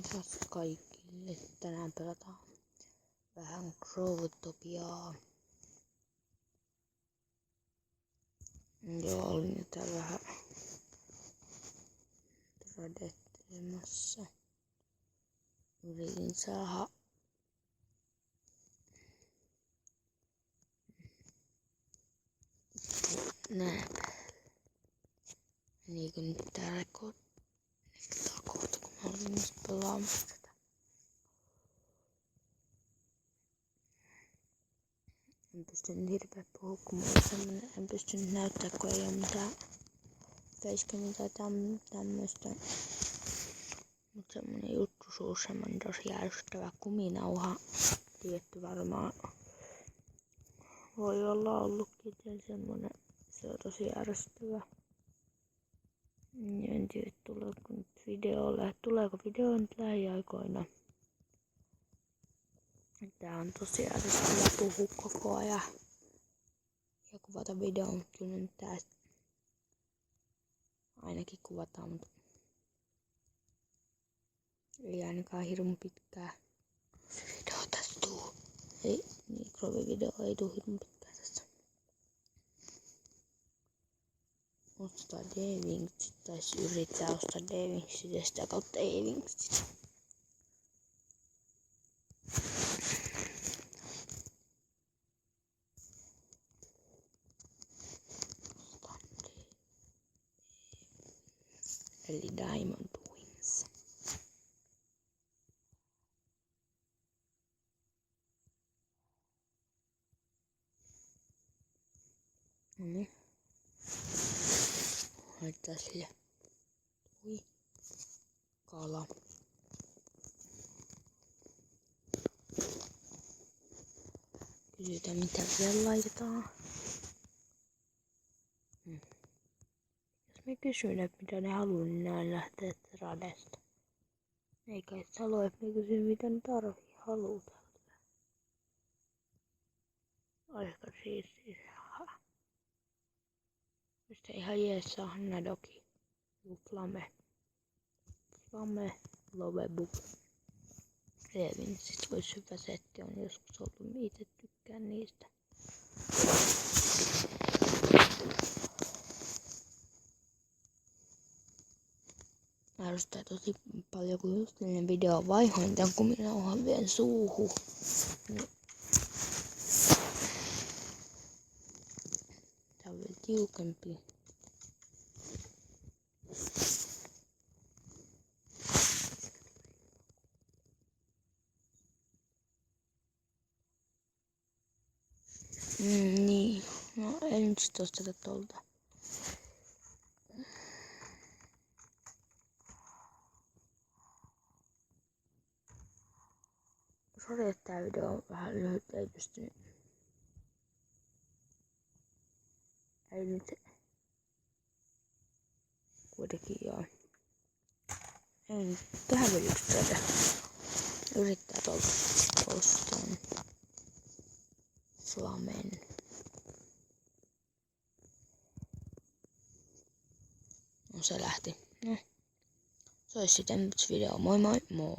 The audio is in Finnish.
Moikas kaikille. Tänään pelataan vähän Growtopiaa. Joo, olin jo täällä vähän tradettelemassa. Yritin saada nää päälle. Menikö nyt täällä kohta, kun mä olin just pelaamassa tätä. En pystynyt hirveä puhua, kun mulla on semmonen, en pystynyt näyttää, kun ei oo mitään facecamia tai tämmöstä. Mut semmonen juttu suus, semmonen tosi ärsyttävä kuminauha. Tietty varmaan voi olla ollutkin semmonen, se on tosi ärsyttävä. En tiedä, tuleeko nyt tuleeko video nyt lähiaikoina. Tää on tosi ärsyttävä puhua koko ajan ja kuvata videon, mutta kyllä nyt tää ainakin kuvataan, mutta ei ainakaan hirmu pitkää video tästä tuu. Ei, mikrovideo ei tuu hirmu pitkää tästä. Ostaa D-Wingsit, tai yrittää ostaa D-Wingsit ja sitä kautta E-Wingsit. Eli Diamond Wings. Noniin. Laittaa sille kala. Kysytään mitä vielä laitetaan. Jos me kysyn, että mitä ne haluaa, niin ne lähtee tradesta. Eikä et halua, että me kysyn mitä ne haluaa. Aika siistiä. Mistä ihan jees on Nadoki. Flame, Lovebook. Revin, sit vois hyvä setti, on joskus ollut, itse tykkään niistä. Ärsyttää tosi paljon, kun just ennen videoa vaihoin tän kuminauhan vien suuhun. Tää on vielä tiukempi. Niin, no ei nyt sit osteta tolta. Sori, että tää video on vähän lyhyt, ei pystynyt. Ei nyt. Kuitenkin joo. Ei nyt tähän vielä yksi tätä. Yrittää tuolta ostaa Flamen. No se lähti. No. Se olisi sitten video. Moi moi moi.